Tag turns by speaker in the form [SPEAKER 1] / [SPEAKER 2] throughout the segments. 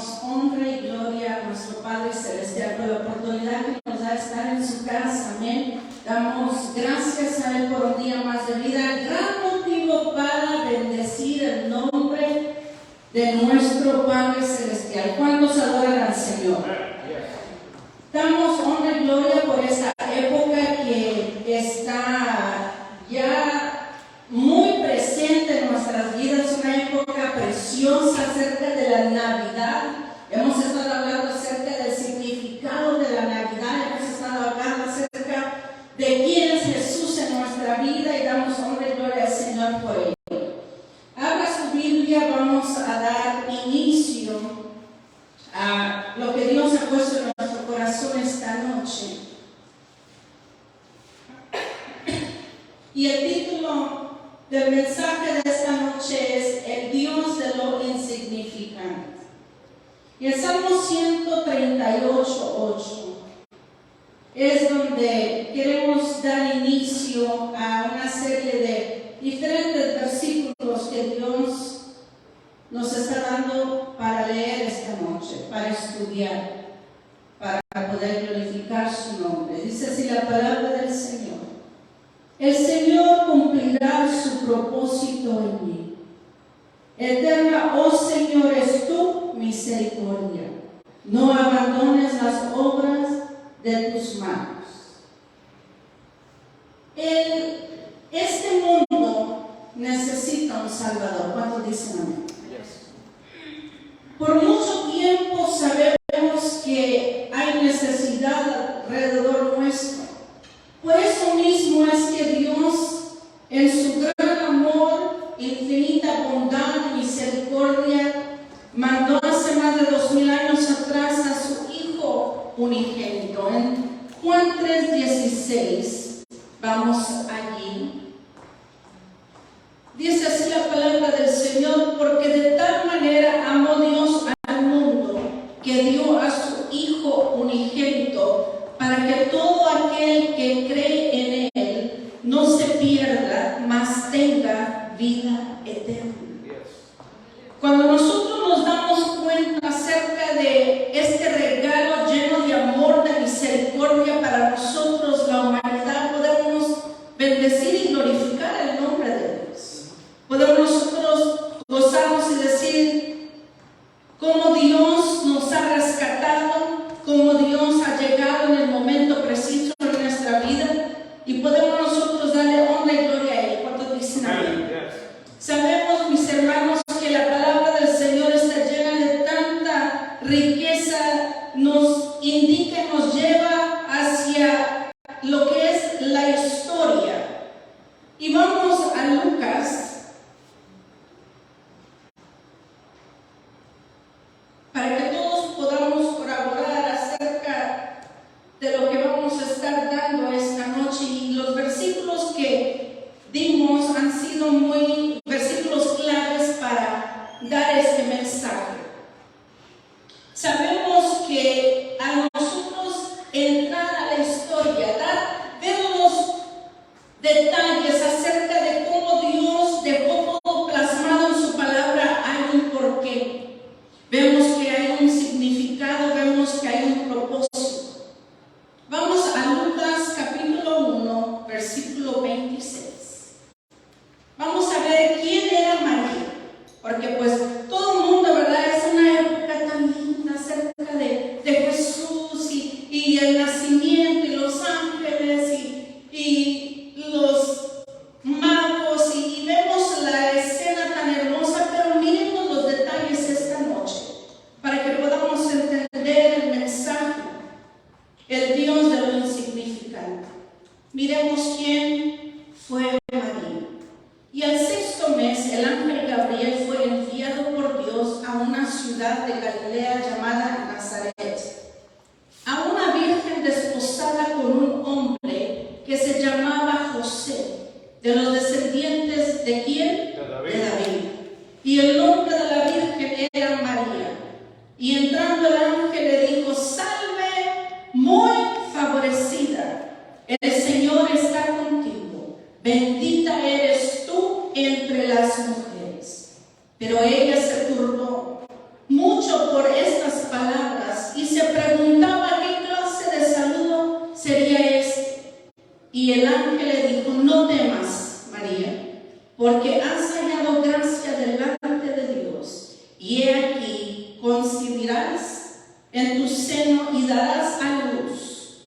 [SPEAKER 1] damos honra y gloria a nuestro Padre Celestial por la oportunidad que nos da estar en su casa. Amén. Damos gracias a Él por un día más de vida. Gran motivo para bendecir el nombre de nuestro Padre Celestial. ¿Cuántos adoran al Señor? Damos honra y gloria por esta época que está ya muy presente en nuestras vidas, una época preciosa acerca de la Navidad. Hemos estado hablando acerca del significado de la Navidad, hemos estado hablando acerca de quién es Jesús en nuestra vida y damos honra y gloria al Señor por ello. Abra su Biblia, vamos a dar inicio a lo que Dios ha puesto en nuestro corazón esta noche. Y el título del mensaje de esta noche es El Dios de lo insignificante. Y el Salmo 138:8 es donde queremos dar inicio a una serie de diferentes versículos que Dios nos está dando para leer esta noche, para estudiar, para poder glorificar su nombre. Dice así la palabra del Señor: el Señor cumplirá su propósito en mí. Eterna, oh Señor, es tu misericordia. No abandones las obras de tus manos. Este mundo necesita un Salvador. ¿Cuántos dicen amén? Por mucho tiempo sabemos que hay necesidad alrededor nuestro. Por eso mismo es que Dios, en su gran amor, infinita bondad y misericordia, mandó hace más de 2000 años atrás a su Hijo unigénito. En Juan 3:16, vamos allí. Dice así la palabra del Señor: porque de tal manera amó Dios al mundo que dio a su Hijo unigénito, para que todo aquel que cree en Él no se pierda, mas tenga vida eterna. Cuando nosotros nos damos cuenta acerca de este regalo lleno de amor, de misericordia para nosotros, la humanidad, podemos bendecir y glorificar el nombre de Dios. Podemos nosotros gozarnos y decir cómo Dios nos ha rescatado, cómo Dios ha llegado en el momento preciso de nuestra vida, y podemos nosotros darle honra y gloria a Él. ¿Cuántos dicen amén? Sabemos, mis hermanos, que la palabra del Señor está llena de tanta riqueza, nos indica, nos lleva hacia lo que es la historia. Y vamos a Lucas, para que todos podamos colaborar acerca de lo que vamos a estar dando esta noche. Y los versículos que dimos han sido muy versículos claves para dar este mensaje. Sabemos que a nosotros entrar a la historia, ver los detalles acerca de cómo Dios dejó todo plasmado en su palabra, hay un porqué. Vemos que hay un significado, vemos que hay un propósito. Vamos a Lucas capítulo 1, versículo 26. Vamos a ver quién era María, porque pues todo el mundo, ¿verdad? Es una época tan linda acerca de Jesús y el nacimiento y los ángeles y los magos, y vemos la escena tan hermosa, pero miremos los detalles esta noche para que podamos entender el mensaje, el Dios de lo insignificante. Miremos quién fue María. Y al 6º mes, el ángel Gabriel fue enviado por Dios a una ciudad de Galilea llamada Nazaret, a una virgen desposada con un hombre que se llamaba José, de los descendientes ¿de quién? De David. Y el nombre de la virgen era María. Y entrando el ángel le dijo: salve, muy favorecida, el Señor está contigo, bendita eres tú entre las mujeres. Pero ella se turbó mucho por este concebirás en tu seno y darás a luz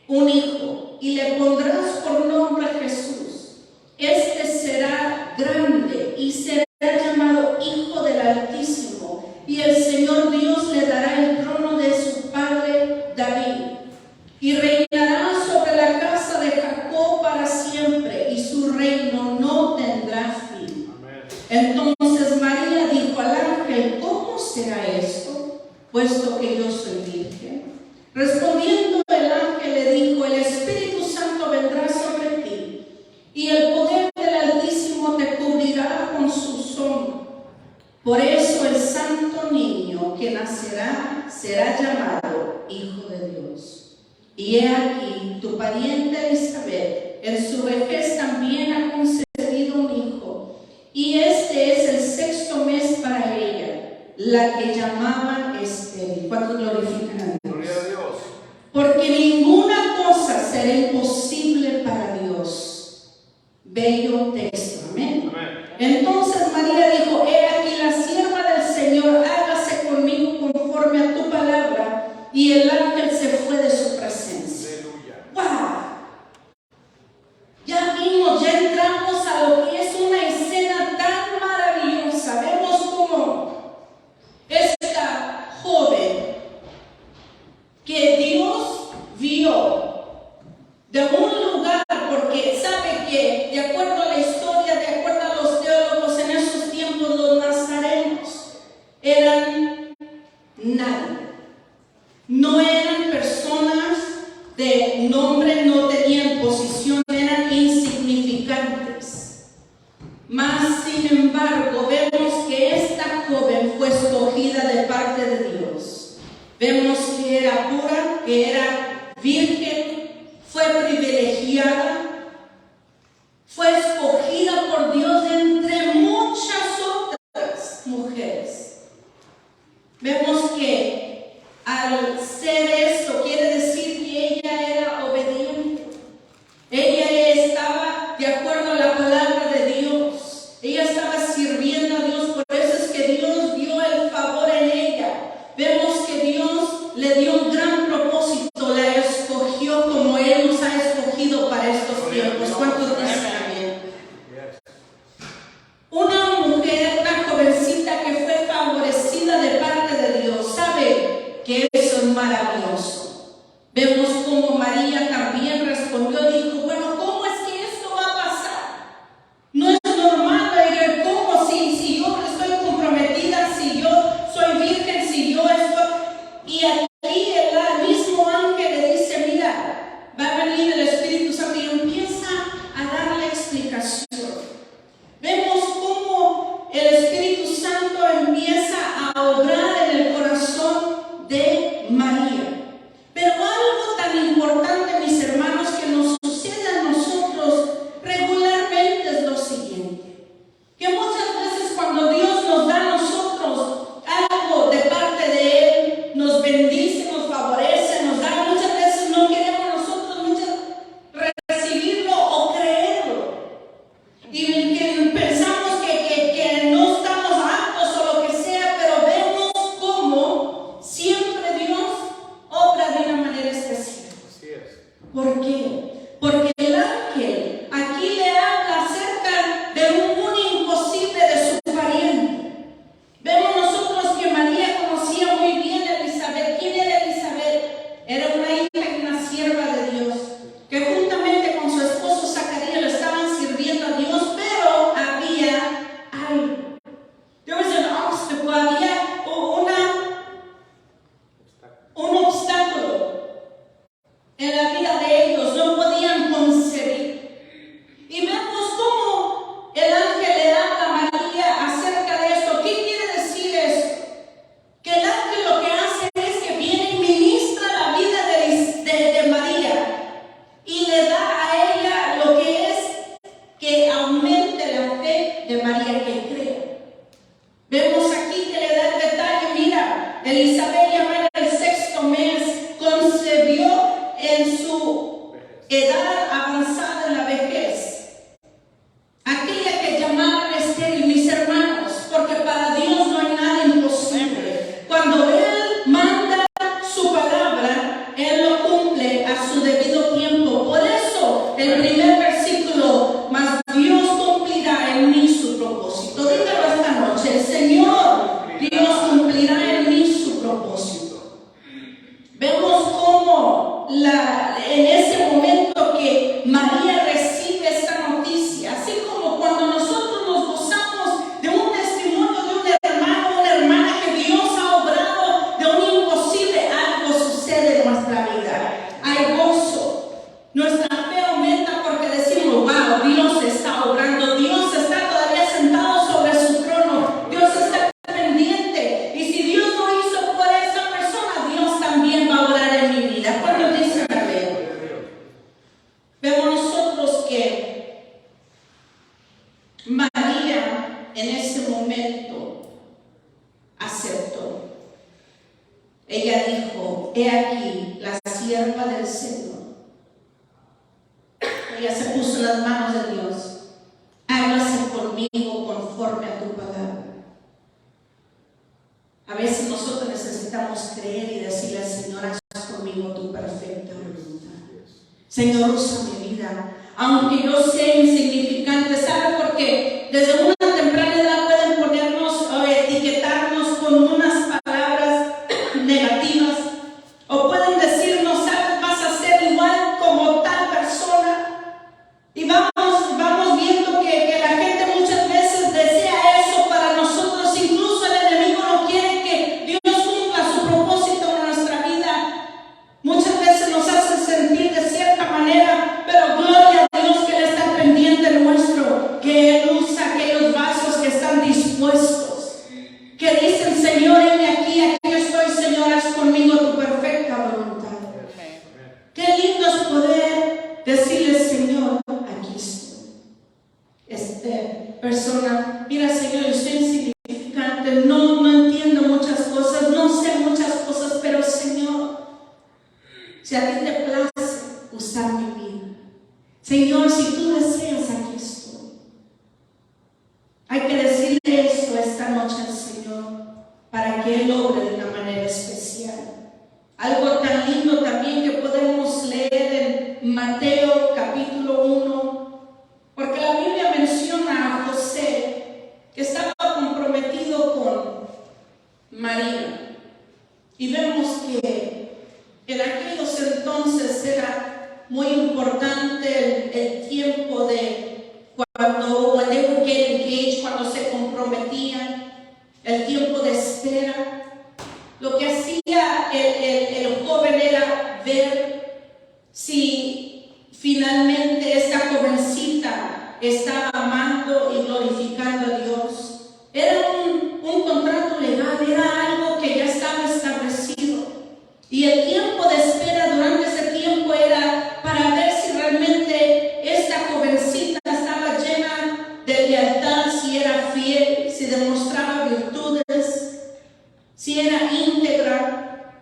[SPEAKER 1] un hijo y le pondrás por nombre Jesús. Este será grande y será llamado Hijo del Altísimo, y el Señor Dios le dará el trono de su padre David, y reinará sobre la casa de Jacob para siempre, y su reino no tendrá fin. Amén. Entonces María dijo al ángel: ¿Cómo será esto, puesto que yo soy virgen? Respondiendo el ángel le dijo: el Espíritu Santo vendrá sobre ti, y el poder del Altísimo te cubrirá con su sombra. Por eso el santo niño que nacerá será llamado Hijo de Dios. Y he aquí, tu pariente Elizabeth, en su vejez también ha concebido un hijo, y este es el 6º mes para ella, la que llamaban estéril. ¿Cuántos glorifican a Dios? Gloria a Dios. Porque ninguna cosa será imposible para Dios. Bello texto, amén. Entonces María dijo: he aquí la sierva del Señor, hágase conmigo conforme a tu palabra. Y el ángel se fue de su presencia. Aleluya. ¡Wow! Ya vimos, ya entramos a lo que es una escena tan maravillosa. Vemos cómo esta joven que Dios vio de un lugar, porque sabe que de acuerdo a la historia, de acuerdo a los teólogos en esos tiempos, los nazarenos eran nadie. No eran personas de nombre, no tenían posición, eran insignificantes. Mas, sin embargo, vemos que esta joven fue escogida de parte de Dios. Vemos que era pura, que era virgen, fue privilegiada, fue escogida por Dios entre muchas otras mujeres. Vemos que al ser esto, quiere decir que ella era obediente. Ella estaba de acuerdo a la palabra de Dios. Ella estaba sirviendo a Dios. Por eso es que Dios dio el favor en ella. Vemos que Dios le dio un gran propósito. La escogió como Él nos ha escogido para estos tiempos. ¿Cuántos dicen amén? Una mujer, una jovencita que fue favorecida de parte de Dios, sabe que eso es maravilloso. Vemos como María también respondió, dijo: bueno, ¿cómo es que esto va a pasar? No es normal. ¿Cómo? Si yo estoy comprometida, si yo soy virgen, si yo estoy... Y aquí el mismo ángel le dice: mira, va a venir el Espíritu Santo, y empieza a darle explicación. Vemos cómo el Espíritu Santo empieza a obrar en el corazón de María. Pero algo tan importante, mis hermanos, que nos sucede a nosotros regularmente es lo siguiente: que muchas veces cuando Dios nos da a nosotros algo de parte de Él, nos bendice, nos favorece, nos da, muchas veces no queremos nosotros recibirlo o creerlo. Y que pensamos que no estamos aptos o lo que sea, pero vemos cómo siempre Dios obra de una manera especial. Así es. ¿Por qué? Porque el ángel aquí le habla acerca de un imposible de su pariente. Vemos nosotros que María conocía muy bien a Elizabeth. ¿Quién era Elizabeth? Era una hija y una sierva de Dios, que juntamente con su esposo Zacarías le estaban sirviendo a Dios, pero había algo. There was an obstacle, había un obstáculo en la vida de ellos, no podían concebir. Y vemos cómo el ángel le habla a María acerca de esto. ¿Qué quiere decir esto? Que el ángel lo que hace es que viene y ministra la vida de María y le da a ella lo que es que aumente la fe de María, que crea. Vemos aquí que le da el detalle: mira, Elizabeth ya en el 6º mes concebió en su edad avanzada, en la vejez, aquella que llamaban estéril, mis hermanos, porque para Dios no hay nada imposible. Cuando Él ella dijo: he aquí la sierva del Señor. Ella se puso en las manos de Dios. Hágase conmigo conforme a tu palabra. A veces nosotros necesitamos creer y decirle al Señor: haz conmigo tu perfecta voluntad. Señor, usa mi vida, aunque yo sea insignificante. ¿Sabe por qué? Desde una temprana edad pueden ponernos o etiquetarnos con unas palabras negativas, o pueden decirnos: ¿sabes? Vas a ser igual como tal persona. Y vamos viendo que la gente muchas veces desea eso para nosotros. Incluso el enemigo no quiere que Dios cumpla su propósito en nuestra vida. Muchas veces nos hace sentir de cierta manera, pero gloria a Dios que Él está pendiente nuestro, que Él usa aquellos vasos que están dispuestos, que dicen: Señor, heme aquí estoy, Señor, haz conmigo tu perfecta voluntad. Qué lindo es poder decirle: Señor, aquí estoy. Persona, mira, Señor, yo soy insignificante, no entiendo muchas cosas, no sé muchas cosas, pero Señor, si a ti te place usar mi vida, Señor, si tú deseas, aquí estoy. Hay que decirle eso esta noche al Señor para que Él obre de una manera especial. Algo tan lindo también que podemos leer en Mateo capítulo 1, porque la Biblia menciona a José, que estaba comprometido con María, y vemos que en aquellos entonces era muy importante el tiempo de cuando they would get engaged, cuando se comprometían, el tiempo de espera. Lo que hacía el joven era ver si finalmente esta jovencita estaba amando y glorificando a Dios. Era un contrato legal, era algo que ya estaba establecido. Y el tiempo de espera durante ese tiempo era para ver si realmente esta jovencita estaba llena de lealtad, si era fiel, si demostraba virtudes, si era íntegra,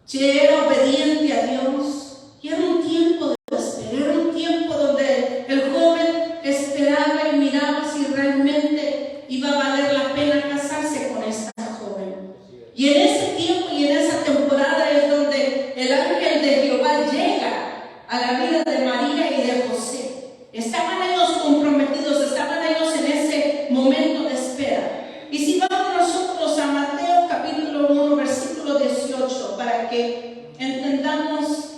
[SPEAKER 1] si era obediente a Dios. Y era un tiempo de espera, era un tiempo donde el joven esperaba y miraba si realmente iba a valer la pena casarse con esta joven. Y en ese tiempo y en esa temporada es donde el ángel de Jehová llega a la vida de María y de José. Estaban ellos comprometidos, estaban ellos en ese momento de espera. Y si vamos nosotros a Mateo capítulo 1, versículo 18, para que entendamos.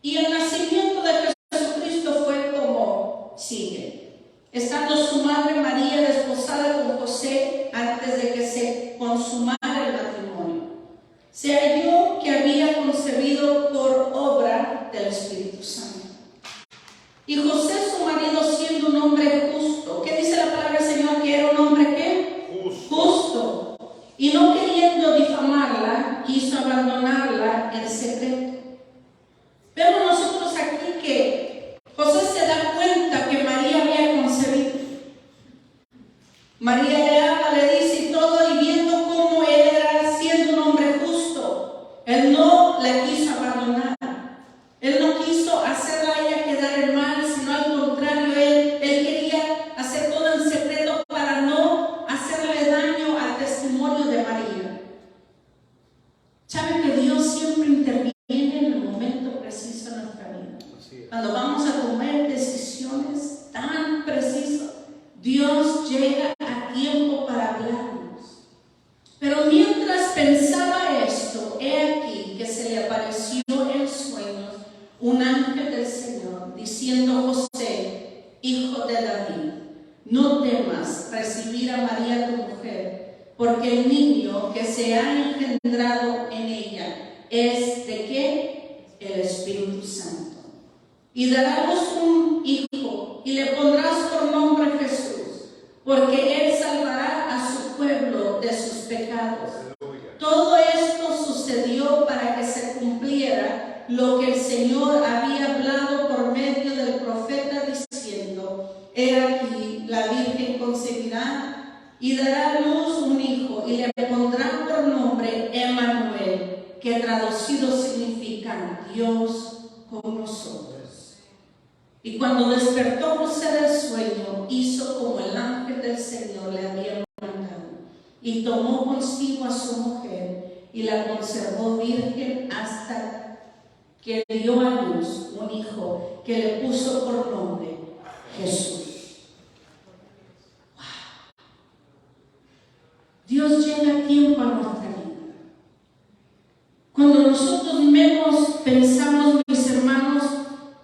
[SPEAKER 1] Y el nacimiento de Jesucristo fue como sigue. Estando su madre María desposada con José, antes de que se consumara el matrimonio, se halló que había concebido por obra del Espíritu Santo. Y José, su marido, siendo un hombre justo, ¿qué dice la palabra del Señor? Que era un hombre ¿qué? Justo. Y no queriendo difamarla, quiso abandonarla en secreto. Vemos nosotros aquí que José se da cuenta que María había concebido. María le habla, le dice y todo, y viendo cómo él era, siendo un hombre justo, él no la quiso abandonar. Él no quiso hacerla a ella quedar en mal, sino al contrario, él quería hacer todo en secreto para no hacerle daño al testimonio de María. ¿Saben que Dios siempre interviene en el momento preciso de nuestra vida? Cuando vamos a tomar decisiones tan precisas, Dios llega a tiempo para hablarnos. Pero mientras pensaba esto, he aquí que se le apareció en sueños un ángel del Señor, diciendo: José, hijo de David, no temas recibir a María tu mujer, porque el niño que se ha engendrado en ella es ¿de qué? El Espíritu Santo. Y dará a luz un hijo, y le pondrás por nombre Jesús, porque él salvará a su pueblo de sus pecados. Todo esto sucedió para que se cumpliera lo que el Señor había hablado por medio del profeta, diciendo: he aquí, la Virgen concebirá y dará a luz un hijo y le pondrán por nombre Emmanuel, que traducido significa Dios con nosotros. Y cuando despertó José del sueño, hizo como el ángel del Señor le había mandado, y tomó consigo a su mujer y la conservó virgen hasta que dio a luz un hijo que le puso por nombre Jesús. Dios llega a tiempo a nuestra vida. Cuando nosotros menos pensamos, mis hermanos,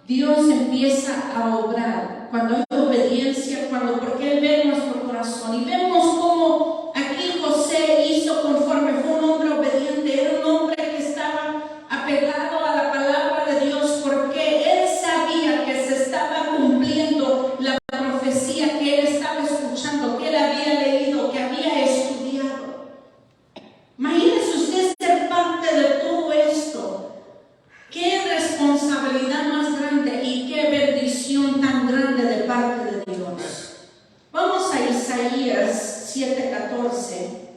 [SPEAKER 1] Dios empieza a obrar. Cuando hay obediencia, porque Él ve nuestro corazón. Y vemos cómo aquí José hizo conforme, fue un hombre obediente, era un hombre que estaba apegado a la palabra de Dios, porque él sabía que se estaba cumpliendo la profecía que él estaba escuchando, que él había leído, que había estudiado. Imagínese usted ser parte de todo esto. Qué responsabilidad más grande y qué bendición tan grande de parte de Dios. Vamos a Isaías 7:14.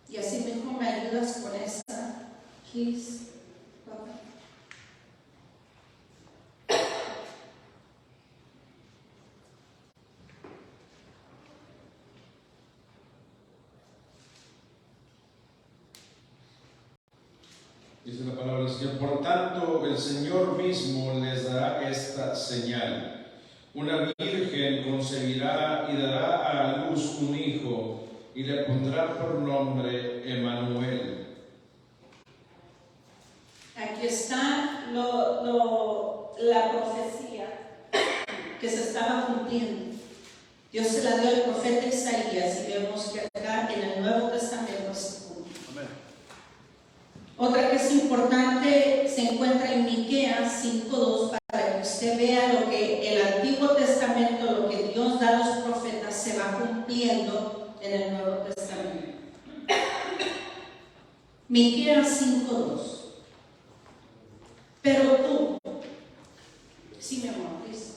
[SPEAKER 1] Y así mismo me ayudas con esa, please.
[SPEAKER 2] Dice la palabra del Señor: por tanto, el Señor mismo les dará esta señal. Una virgen concebirá y dará a luz un hijo, y le pondrá por nombre Emmanuel.
[SPEAKER 1] Aquí está la profecía que se estaba cumpliendo. Dios se la dio al profeta Isaías y vemos que acá en el Nuevo Testamento se cumple. Amén. Otra que es importante se encuentra en Miqueas 5:2, para que usted vea lo que el Antiguo Testamento, lo que Dios da a los profetas, se va cumpliendo en el Nuevo Testamento. Miqueas 5:2. Pero tú, sí, mi amor, please.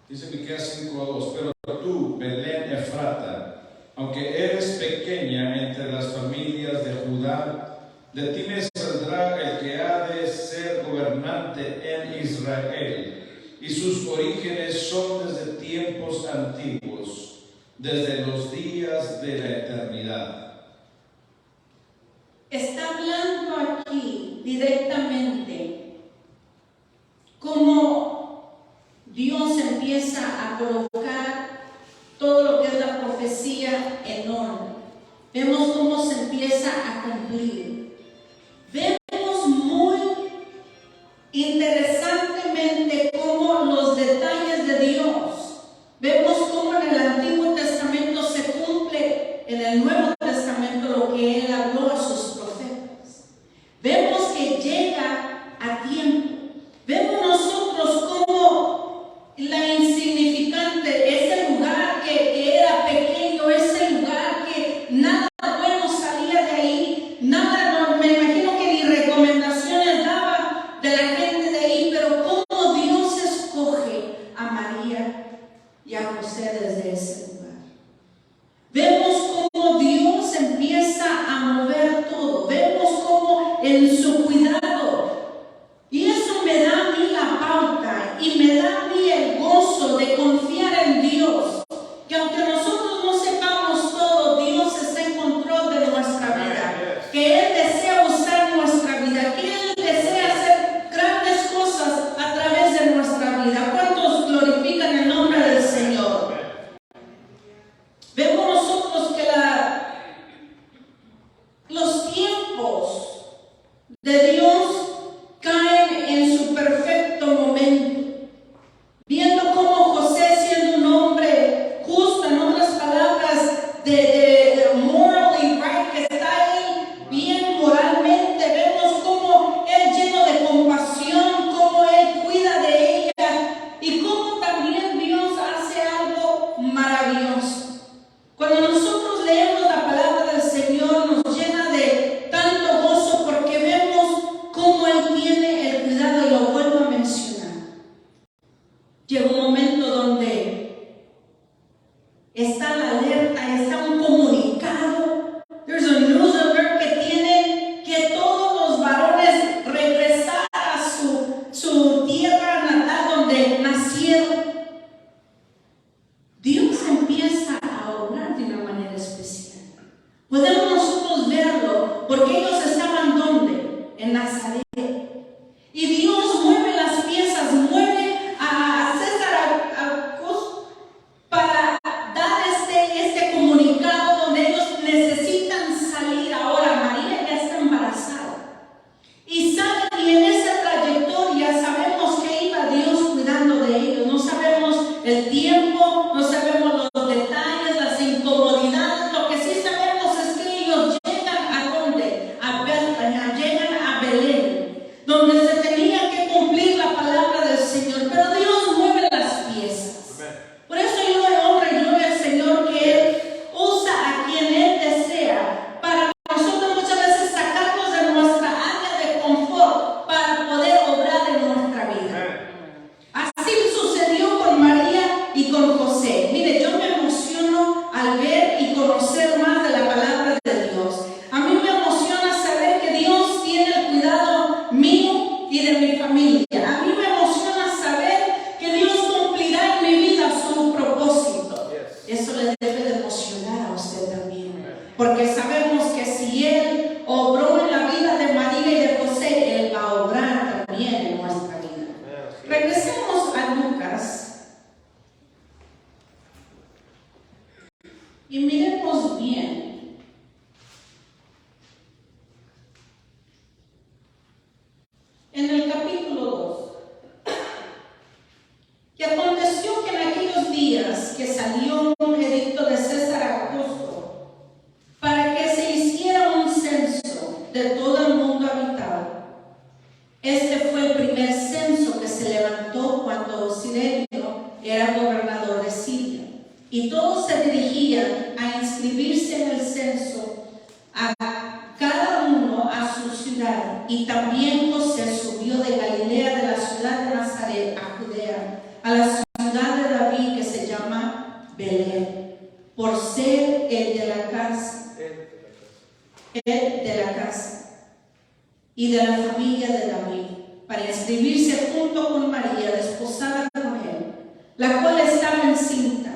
[SPEAKER 2] Dice Miqueas 5:2: pero tú, Belén Efrata, aunque eres pequeña entre las familias de Judá, de ti me saldrá el que ha de ser gobernante en Israel, y sus orígenes son desde tiempos antiguos, desde los días de la eternidad.
[SPEAKER 1] Está hablando aquí directamente cómo Dios empieza a colocar todo lo que es la profecía en orden. Vemos cómo se empieza a cumplir. Vemos muy interesantemente cómo los detalles de Dios, vemos cómo en el Antiguo Testamento se cumple en el Nuevo Testamento lo que Él habló a sus profetas. Vemos que llega a tiempo. Vemos nosotros cómo la insignificante, ese lugar que era pequeño, ese lugar que nada bueno salía de ahí, nada, no, me imagino que ni recomendaciones daba de la gente de ahí, pero cómo Dios escoge a María y a José desde ese lugar. Vemos cómo Dios empieza a mover todo, vemos cómo en su cuidado, y eso me da a mí la pauta y me da a mí el gozo de confiar en Dios, que aunque nosotros no sepamos todo, Dios está en control de nuestra vida, que Él desea usar nuestra vida, que Él desea hacer grandes cosas a través de nuestra vida. ¿Cuántos glorifican el nombre del Señor? Vemos nosotros que los tiempos de Dios caen en su perfecto momento. Viendo cómo José, siendo un hombre justo, en otras palabras, de morally right, que está él bien moralmente, vemos cómo él lleno de compasión, cómo él cuida de ella y cómo también Dios hace algo maravilloso. Cuando nosotros leemos la palabra del Señor, nos llena de tanto en Nazaret. Y Dios mueve las piezas, mueve a César Augusto para dar este comunicado donde ellos necesitan salir. Ahora María ya está embarazada. Y saben, y en esa trayectoria sabemos que iba Dios cuidando de ellos. No sabemos el tiempo, no sabemos los detalles, las incomodidades. Lo que sí sabemos es que ellos llegan a ¿dónde? A Bethlehem, llegan a Belén, donde se tenía que cumplir la palabra del Señor. Pero Dios mueve las piezas. Por eso yo le honro y gloria al Señor que Él usa a quien Él desea para nosotros muchas veces sacarnos de nuestra área de confort para poder obrar en nuestra vida. Así sucedió con María y con José. Mire, yo me emociono al ver y conocer más de la palabra de Dios. A mí me emociona saber que Dios tiene el cuidado mío y de mi familia. A mí me emociona saber que Dios cumplirá en mi vida su propósito. Eso le debe de emocionar a usted también. Porque sabemos que si Él obró en la vida de María y de José, Él va a obrar también en nuestra vida. Regresemos a Lucas y miremos bien. En el capítulo 2, que aconteció que en aquellos días que salió un edicto de César Augusto para que se hiciera un censo de todo el mundo habitado. Este fue el primer censo que se levantó cuando Cirenio era gobernador de Siria. Y todos se dirigían a inscribirse en el censo, a cada uno a su ciudad. Y también José subió de Galilea, de la ciudad de Nazaret, a Judea, a la ciudad de David, que se llama Belén, por ser el de la casa y de la familia de David, para inscribirse junto con María, desposada con él, la cual estaba encinta.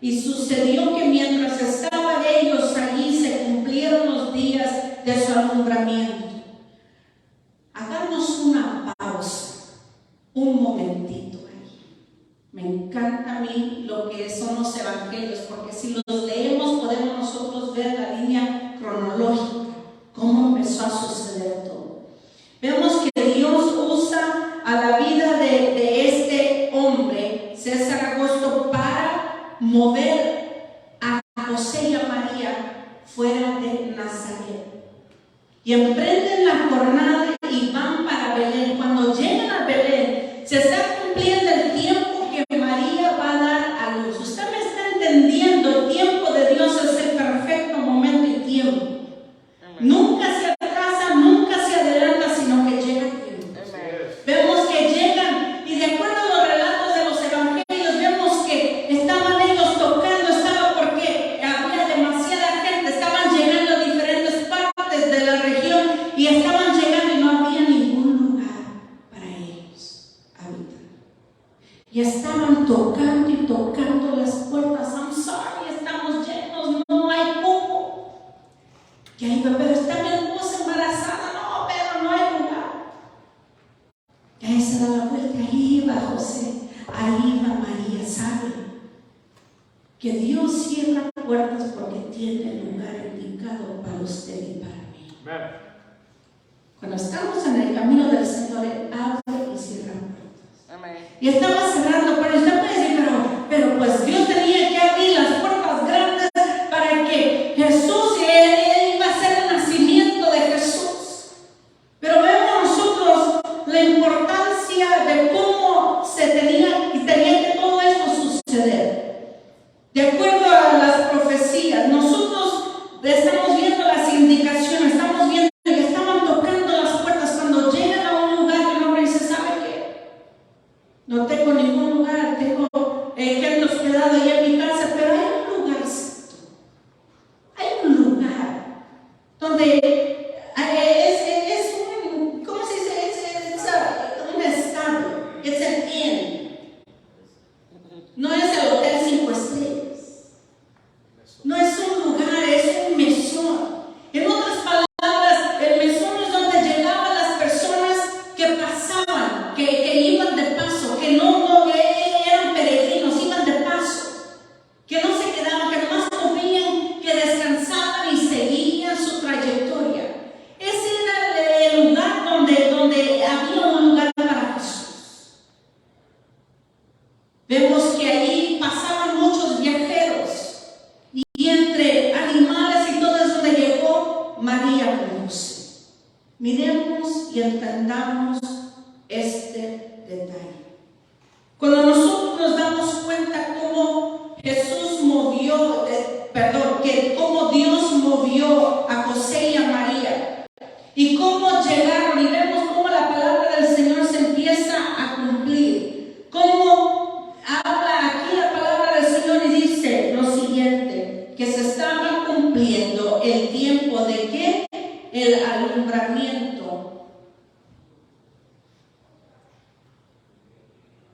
[SPEAKER 1] Y sucedió que mientras estaban ellos allí, se cumplieron los días de su alumbramiento. Hagamos una pausa, un momentito ahí. Me encanta a mí lo que son los evangelios, porque si los leemos podemos nosotros ver la línea cronológica, cómo empezó a suceder todo. Vemos que Dios usa a la vida de este hombre, César Augusto, para mover a José y a María fuera de Nazaret. Y emprenden la jornada y van para Belén. Cuando llegan a Belén, se está cumpliendo el tiempo que María va a dar a luz. Usted me está entendiendo, el tiempo de Dios es el perfecto momento y tiempo. Nunca se atrasa, nunca se adelanta, sino que llega a tiempo. Vemos que llegan, y de acuerdo a los relatos de los evangelios, vemos que estaban ellos tocando, estaba porque había demasiada gente, estaban llegando a diferentes partes de la región y estaban llegando y no había ningún lugar para ellos habitar. Y estaban tocando y tocando las puertas. I'm sorry, estamos llenos, no hay cupo. Y ahí va, pero está mi esposa embarazada, no, pero no hay lugar. Y ahí se da la vuelta, ahí va José, ahí va María. Sabe que Dios cierra puertas porque tiene el lugar indicado para usted y para mí. Cuando estamos en el camino del Señor, Él abre y cierra puertas. Y estaba cerrando, pero usted puede decir, pero pues Dios tenía que abrir las puertas grandes para que Jesús, él iba a ser el nacimiento de Jesús. Pero vemos nosotros la importancia de cómo se tenía que todo esto suceder. De acuerdo a las profecías, nosotros estamos viendo las indicaciones, estamos viendo que estaban tocando las puertas. Cuando llegan a un lugar, el hombre dice, ¿sabe qué? No tengo ningún Miremos y entendamos este detalle. Cuando nosotros nos damos cuenta cómo cómo Dios movió a José y a María, y cómo llegaron, y vemos cómo la palabra del Señor se empieza a cumplir, cómo habla aquí la palabra del Señor y dice lo siguiente, que se estaba cumpliendo el tiempo de ¿qué? El alumbramiento.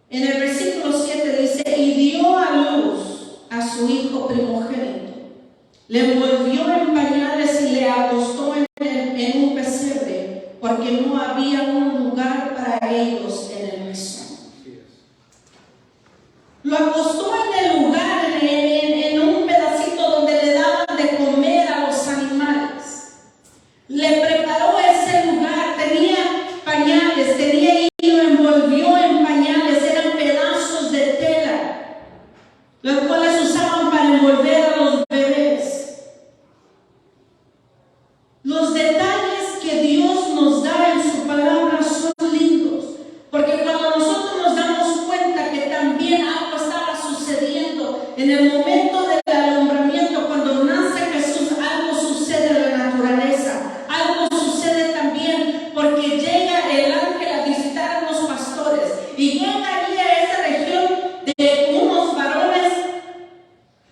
[SPEAKER 1] En el versículo 7 dice, y dio a luz a su hijo primogénito, le envolvió en pañales y le acostó en un pesebre, porque no había un lugar para ellos en el mesón. Lo acostó en el lugar, en un pedacito donde le daban de comer a los animales. Le preparó ese lugar, tenía pañales, tenía hilo, envolvió en pañales, eran pedazos de tela, los cuales usaban para envolver a los bebés. Los detalles que Dios nos da en su palabra son lindos, porque cuando nosotros nos damos cuenta que también algo estaba sucediendo en el momento del alumbramiento, cuando nace Jesús, algo sucede en la naturaleza, algo sucede también porque llega el ángel a visitar a los pastores y llega allí a esa región de unos varones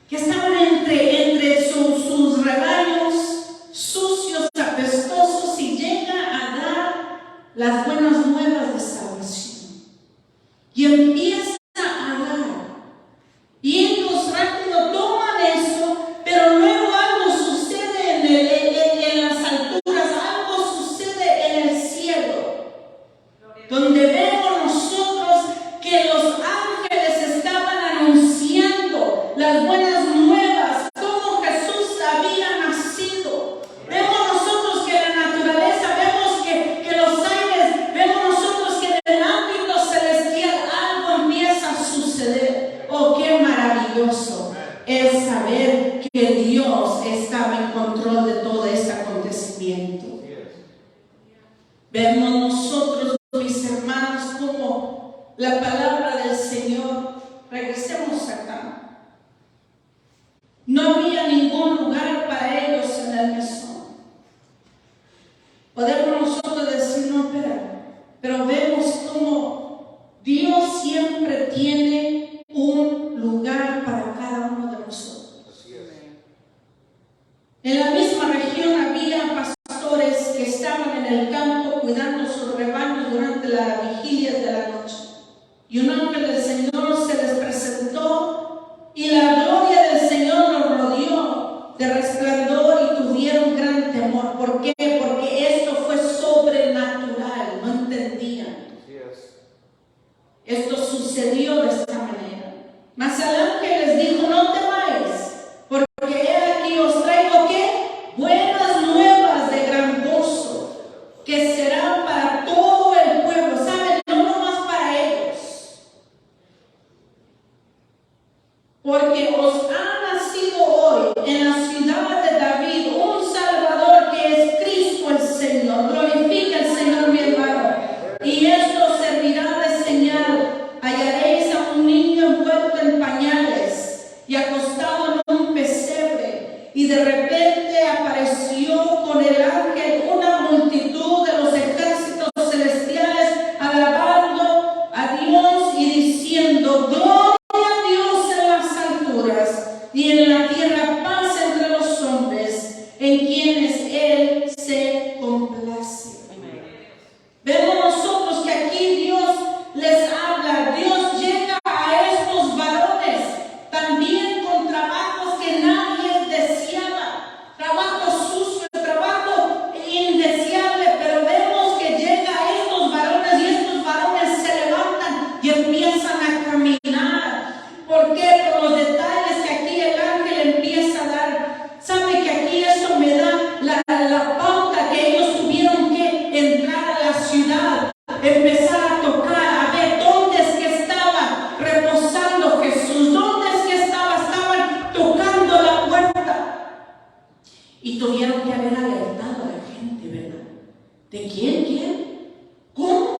[SPEAKER 1] que estaban entre sus rebaños sucios, apestosos, y llega a dar las buenas nuevas de salvación. Y empieza a dar. Y ellos rápido toman eso, pero luego algo sucede en las alturas, algo sucede en el cielo, donde vemos nosotros que los ángeles estaban anunciando las buenas nuevas, cómo Jesús había nacido. Vemos nosotros que la naturaleza, vemos que los aires, vemos nosotros que en el ámbito celestial algo empieza a suceder. Oh, qué maravilloso es saber que Dios estaba en control de todo este acontecimiento. Vemos nosotros, mis hermanos, como la palabra del Señor, regresemos acá. No había ningún lugar para ellos en el mesón. Podemos nosotros decir, no, pero vemos como Dios siempre tiene un lugar para cada uno de nosotros. En la misma región había pastores que estaban en el campo cuidando sus rebaños durante las vigilias de la noche. Y un ángel del Señor se les presentó y la gloria del Señor los rodeó de resplandor y tuvieron gran temor. ¿Por qué? Porque esto fue sobrenatural, no entendían. Esto sucedió de esta manera. Mas el ángel les dijo, no temáis, porque he aquí os traigo ¿qué? Buenas nuevas de gran gozo, que serán para todo el pueblo. ¿Saben? No nomás para ellos. Porque os ha nacido hoy en la ciudad de David un Salvador que es Cristo el Señor. Glorifica el Señor, mi hermano. Y esto servirá de señal. Hallaréis a un niño envuelto en pañales y acostado en un pesebre. Y de repente apareció con el ángel una multitud de los ejércitos ¿De quién? ¿Cómo?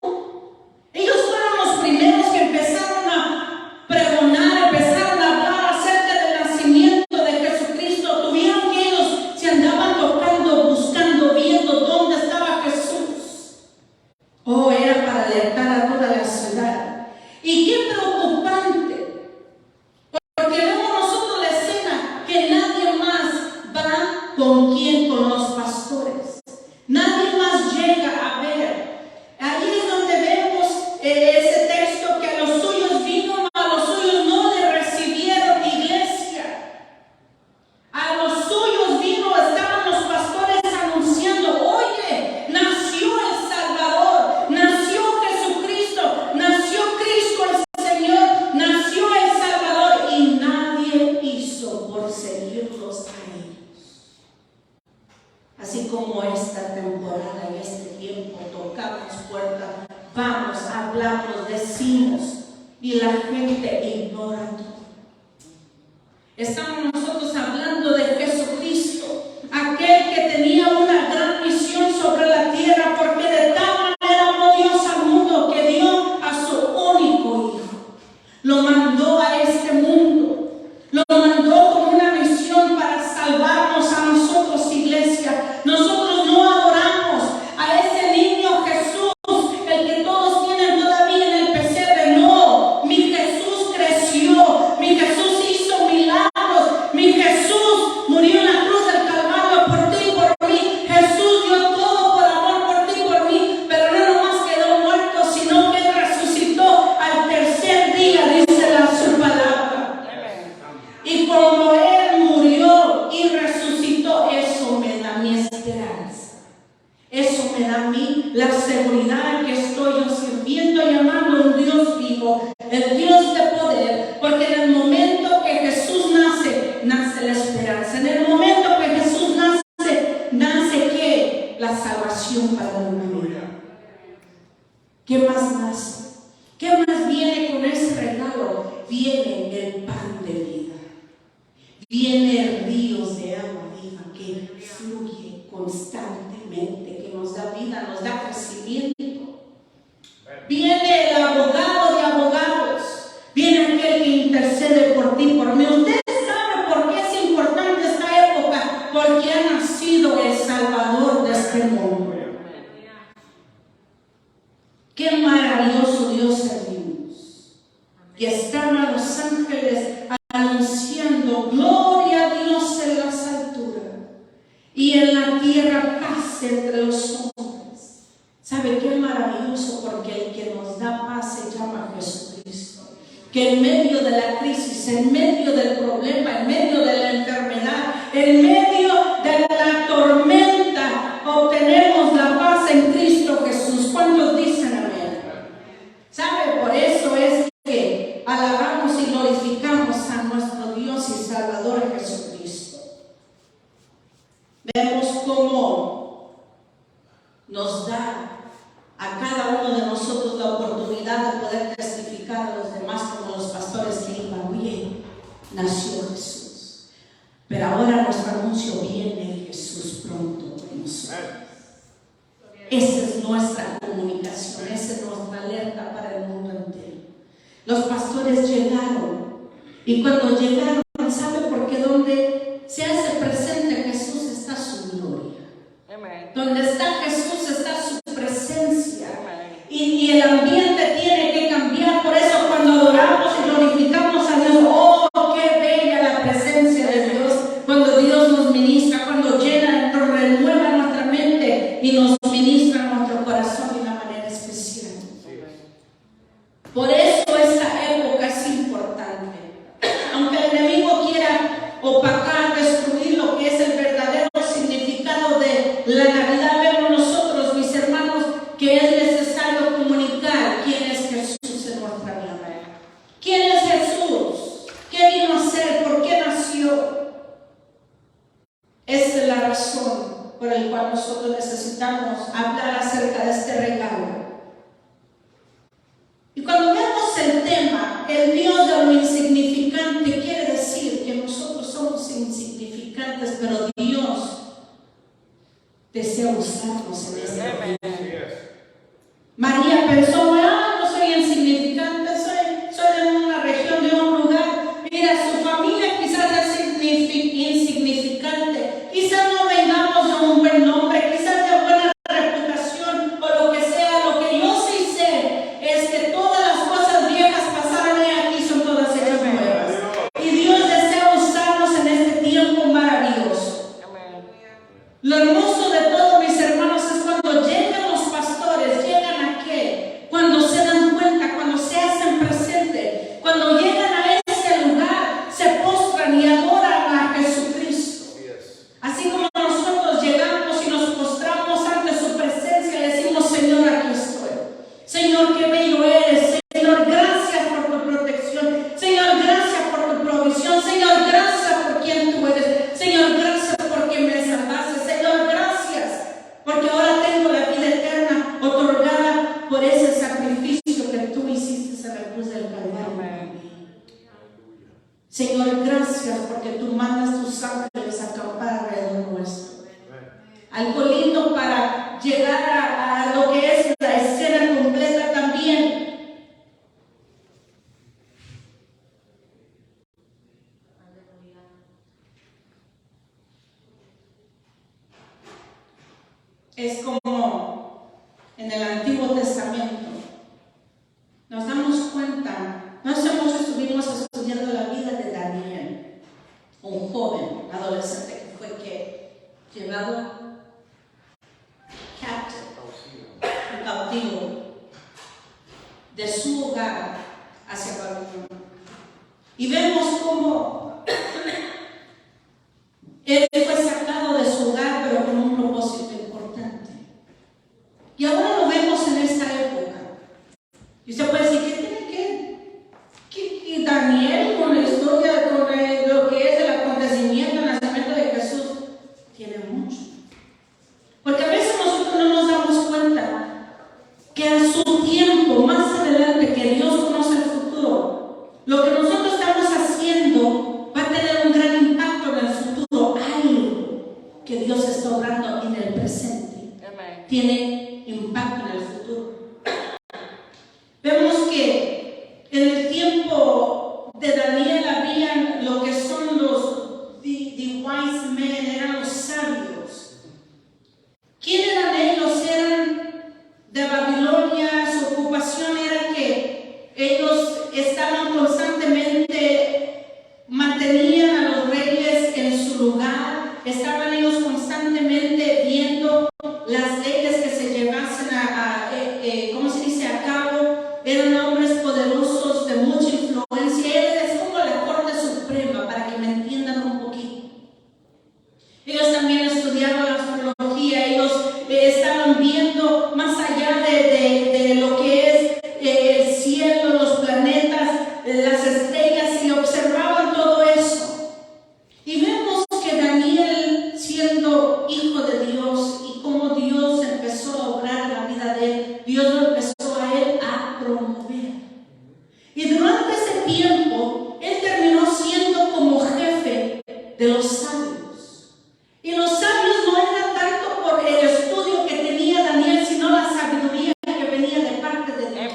[SPEAKER 1] Ellos fueron los primeros que empezaron a pregonar, empezaron a hablar acerca del nacimiento de Jesucristo. Tuvieron que ellos se andaban tocando, buscando, viendo dónde estaba Jesús. Oh, era para alertar a toda la ciudad. Y qué preocupante, porque vemos nosotros la escena que nadie más va con los pastores. Nadie más llega a ver. Ahí es donde vemos ese texto que a los suyos vino, a los suyos no le recibieron, iglesia. A los suyos vino, estaban los pastores anunciando, oye, nació el Salvador, nació Jesucristo, nació Cristo el Señor, nació el Salvador, y nadie hizo por seguirlos a ellos. Así como esta temporada y este tiempo tocamos puertas, vamos, hablamos, decimos, y la gente ignora todo. Estamos nosotros hablando de Jesucristo, aquel que tenía una gran misión sobre la tierra, porque de tal manera amó Dios al mundo que dio a su único Hijo. Lo mandó a este mundo, lo mandó con una misión para salvarnos a nosotros, iglesia. Nosotros no adoramos a ese niño Jesús, el que todos tienen todavía en el pesebre. No, mi Jesús creció, mi Jesús hizo milagros, mi Jesús murió en la cruz del Calvario por ti y por mí. Jesús dio todo por amor por ti y por mí, pero no nomás quedó muerto, sino que resucitó al tercer día, dice su palabra. Y como Él murió y resucitó, eso me da mi esperanza. Eso me da a mí la seguridad que estoy yo sirviendo y amando a un Dios vivo, el Dios de poder, porque en el momento que Jesús nace, nace la esperanza. En el momento que Jesús nace, nace ¿qué? La salvación para la humanidad. ¿Qué más nace? ¿Qué más viene con ese regalo? Viene el pan de vida. Viene ríos de agua viva que fluye constantemente, que nos da vida, nos da crecimiento. Viene el abogado de abogados, viene aquel que intercede por ti, por mí. Usted sabe por qué es importante esta época, porque ha nacido el Salvador de este mundo. Qué maravilloso Dios servimos. Y están a los ángeles anunciando gloria a Dios en las alturas y en la tierra paz entre los hombres. ¿Sabe qué maravilloso? Porque el que nos da paz se llama Jesucristo. Que en medio de la crisis, en medio del problema, en medio de la enfermedad, en medio de la tormenta, obtenemos la paz en Cristo Jesús. ¿Cuántos dicen amén? ¿Sabe? Por eso es que alabamos y glorificamos a nuestro Dios y Salvador Jesucristo. Vemos cómo nos da a cada uno de nosotros la oportunidad de poder testificar a los demás, como los pastores que iban bien. Nació Jesús. Pero ahora nuestro anuncio: viene Jesús pronto por nosotros. Esa es nuestra comunicación, esa es nuestra alerta para el mundo entero. Los pastores llegaron, y cuando llegaron, ¿sabe por qué? Donde se hace presente Jesús está su gloria. Amen. Donde está Jesús está su presencia. Y el ambiente tiene que cambiar. Por eso cuando adoramos y glorificamos a Dios, ¡oh, qué bella la presencia de Dios! Cuando Dios nos ministra, cuando llena, nos renueva nuestra mente y nos ministra nuestro corazón de una manera especial. Por eso esta época es importante. Aunque el enemigo quiera opacar, destruir lo que es el verdadero significado de la Navidad, vemos nosotros, mis hermanos, que es necesario comunicar quién es Jesús en nuestra vida. ¿Quién es Jesús? ¿Qué vino a hacer? ¿Por qué nació? Esa es la razón por la cual nosotros necesitamos hablar acerca de este regalo. Y cuando vemos el tema, el Dios de lo insignificante, quiere decir que nosotros somos insignificantes, pero Dios desea usarnos en este momento. María pensó, no soy insignificante, soy de una región, de un lugar. Mira, su familia quizás es insignificante, quizás no vengamos de un buen nombre, quizás de buena reputación o lo que sea. Lo que yo sí sé es que todas las cosas viejas pasaron y aquí son todas hechas nuevas. Y Dios desea usarnos en este tiempo maravilloso. Lo hermoso de todo, mis hermanos, es cuando llegan los pastores, llegan aquí, cuando se dan cuenta, cuando se hacen presentes, cuando llegan a ese lugar, se postran y adoran a Jesucristo. Así como nosotros llegamos y nos postramos ante su presencia, le decimos, Señor, aquí estoy. Señor, qué bello eres. Señor, gracias por tu protección. Señor, gracias por tu provisión. Señor, gracias por quien tú eres. Señor, gracias porque me salvaste. Señor, gracias porque ahora tengo la vida eterna otorgada por ese sacrificio que tú hiciste en la cruz del Calvario. Señor, gracias porque tú mandas tus ángeles a acampar alrededor nuestro. Algo lindo para llegar a lo que es la escena completa también. Es como en el Antiguo Testamento. Nos damos cuenta, no hace mucho estuvimos estudiando la vida de Daniel, un joven adolescente que fue llevado cautivo de su hogar hacia Babilonia. Y vemos cómo él fue sacado de su hogar, pero con un propósito importante. Y ahora lo vemos en esta época. Y usted puede decir, ¿qué tiene que Daniel con la historia, con lo que es el acontecimiento, el nacimiento de Jesús? Tiene mucho. Porque a veces nosotros no nos damos cuenta que a su tiempo, más adelante, que Dios conoce el futuro, lo que nosotros estamos haciendo va a tener un gran impacto en el futuro. Algo que Dios está obrando en el presente tiene impacto en el futuro. Vemos que en el tiempo de Daniel habían lo que son los the wise men, eran los sabios. ¿Quién eran ellos? Eran de Babilonia. Su ocupación era que ellos estaban constantemente, mantenían a los reyes en su lugar, estaban ellos constantemente viendo las leyes que se llevasen ¿cómo se dice?, a cabo. Eran hombres poderosos de mucha influencia. Es como la Corte Suprema, para que me entiendan un poquito. Ellos también estudiaron la astrología. Ellos estaban viendo más allá de lo que es el cielo, los planetas, las estrellas, y observaban todo eso. Y vemos que Daniel, siendo hijo de Dios, y cómo Dios empezó a obrar la vida de él, Dios lo empezó a él a promover. Y durante ese tiempo, él terminó siendo como jefe de los sabios. Y los sabios no era tanto por el estudio que tenía Daniel, sino la sabiduría que venía de parte de Dios.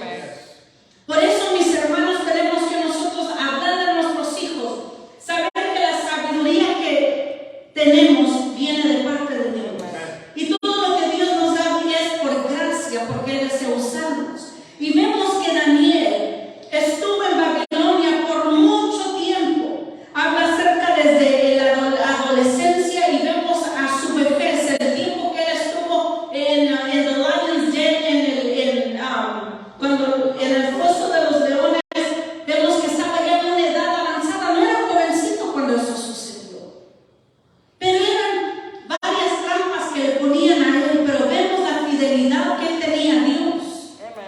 [SPEAKER 1] Por eso, mis hermanos, tenemos que nosotros hablar a nuestros hijos, saber que la sabiduría que tenemos viene de parte de Dios. Y todo lo que Dios nos da es por gracia, porque Él desea usarnos. Y vemos que Daniel estuvo en Babilonia por mucho tiempo. Habla acerca desde la adolescencia, y vemos a su vejez, el tiempo que él estuvo en the lion's den, cuando en el foso de los leones. Vemos que estaba ya en una edad avanzada, no era jovencito cuando eso sucedió. Pero eran varias trampas que le ponían a él, pero vemos la fidelidad que él tenía a Dios.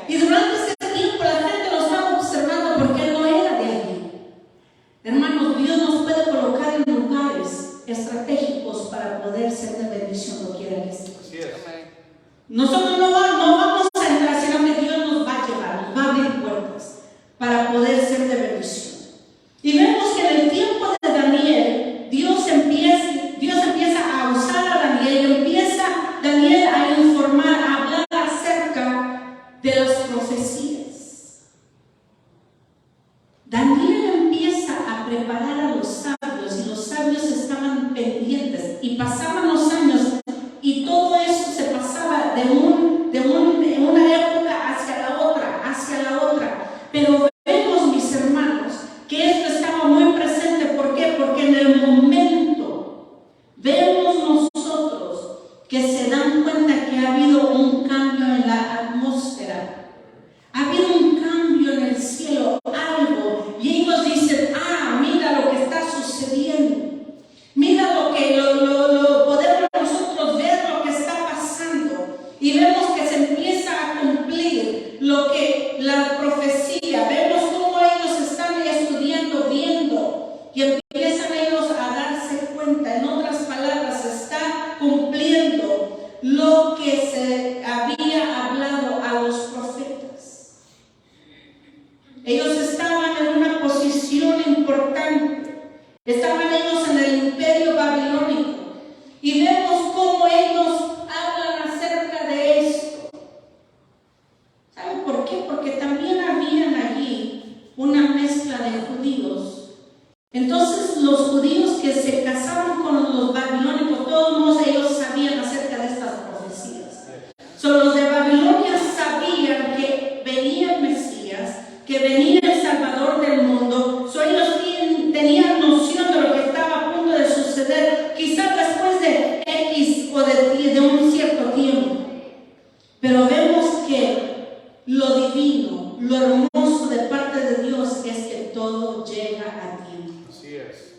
[SPEAKER 1] Y durante ese tiempo la gente lo estaba observando porque él no era de allí. Hermanos, Dios nos puede colocar en lugares estratégicos para poder ser de bendición, lo quiera que sea. Nosotros no vamos a entrar, sino que Dios nos va a llevar, nos va a abrir puertas para poder ser de bendición. Y vemos que en el tiempo de Daniel, Dios empieza a usar a Daniel, y empieza Daniel a informar, a hablar acerca Pero vemos, mis hermanos, que esto estaba muy presente. ¿Por qué? Porque en el momento vemos nosotros que se dan cuenta que ha habido un cambio en la atmósfera. Ha habido un cambio en el cielo, algo. Y ellos dicen, mira lo que está sucediendo. Mira lo que podemos nosotros ver lo que está pasando. Y vemos que se empieza a cumplir lo que la profecía. Vemos cómo ellos están estudiando, viendo. Y empiezan ellos a darse cuenta. En otras palabras, se está cumpliendo lo que se había hablado a los profetas. Ellos estaban en una posición importante. Estaban ellos en el imperio babilónico. Y vemos cómo ellos hablan acerca de esto. ¿Saben por qué? Porque también habían allí una mezcla de judíos. Entonces los judíos que se casaron con los babilónicos, todos ellos sabían acerca de estas profecías. Los de Babilonia sabían que venía el Mesías, que venía el Salvador del mundo. Ellos tenían noción de lo que estaba a punto de suceder, quizás después de X o de un cierto tiempo. Pero vemos que lo divino, lo hermoso de parte de Dios es que todo llega a tiempo.
[SPEAKER 3] Así es.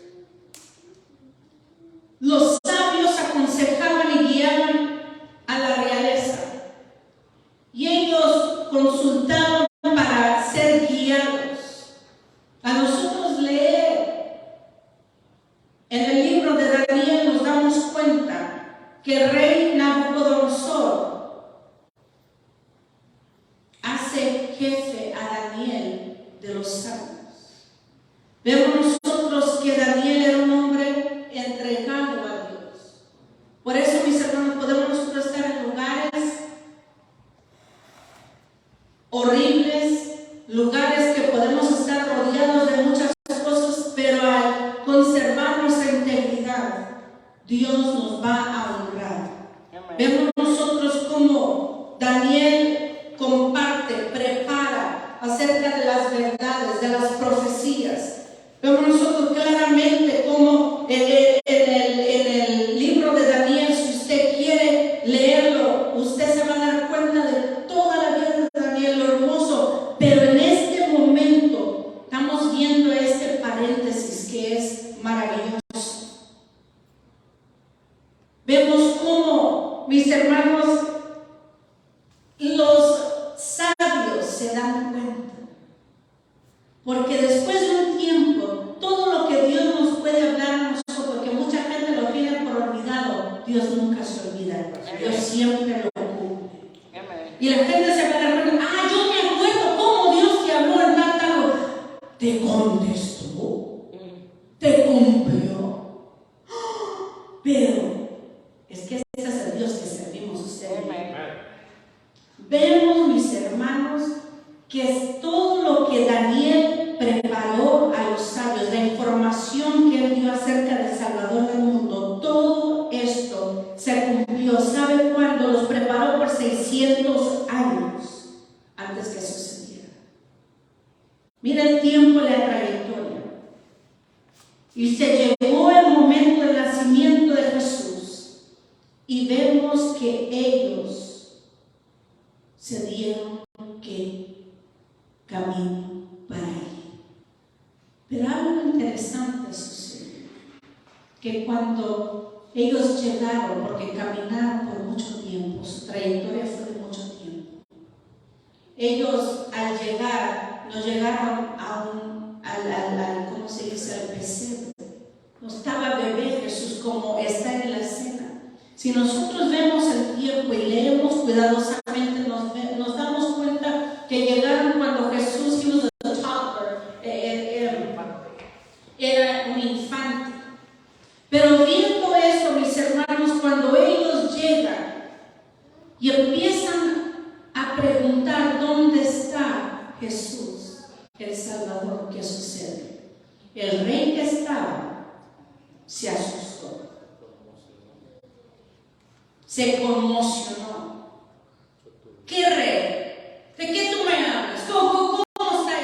[SPEAKER 1] Los sabios aconsejaban y guiaban a la realeza. Y ellos consultaban para ser guiados. A nosotros leer en el libro de Daniel nos damos cuenta que el rey Nabucodonosor hace jefe a Daniel de los sabios. Vemos nosotros que Daniel era un hombre entregado a Dios. Por eso, mis hermanos, podemos nosotros estar en lugares horribles, lugares que podemos estar rodeados de muchas cosas, pero al conservar nuestra integridad, Dios nos va a honrar. Vemos nosotros cómo Daniel comparte, prepara acerca de las verdades, de las profecías. Vemos nosotros claramente cómo en el libro de Daniel, si usted quiere leerlo, usted se va a dar cuenta de toda la vida de Daniel, lo hermoso. Pero en este momento estamos viendo este paréntesis que es maravilloso. Vemos cómo, mis hermanos, los sabios se dan cuenta. Porque después de un tiempo, todo lo que Dios nos puede hablar a nosotros, que mucha gente lo tiene por olvidado, Dios nunca se olvida. Dios siempre lo cumple. Y la gente se va a dar cuenta, yo me acuerdo cómo Dios te habló en tal. Te contestó, te cumplió. Pero es que ese es el Dios que servimos ustedes. Vemos, mis hermanos, que es todo lo que Daniel preparó a los sabios, la información que él dio acerca del Salvador del mundo, todo esto se cumplió. ¿Sabe cuándo? Los preparó por 600 años antes que sucediera. Mira el tiempo y la trayectoria. Y se llegó el momento del nacimiento de Jesús y vemos que ellos se dieron que camino para él. Pero algo interesante sucedió, que cuando ellos llegaron, porque caminaron por mucho tiempo, su trayectoria fue de mucho tiempo, ellos al llegar, no llegaron al ¿cómo se dice?, al pesebre. No estaba bebé Jesús como está en la escena. Si nosotros vemos el tiempo y leemos cuidadosamente, nos damos cuenta que llegaron cuando Jesús, he was a toddler, era un infante. Pero viendo eso, mis hermanos, cuando ellos llegan y empiezan a preguntar dónde está Jesús, el Salvador, ¿qué sucede? El rey que estaba se asustó, se conmocionó. ¿Qué rey? ¿De qué tú me hablas? ¿Cómo está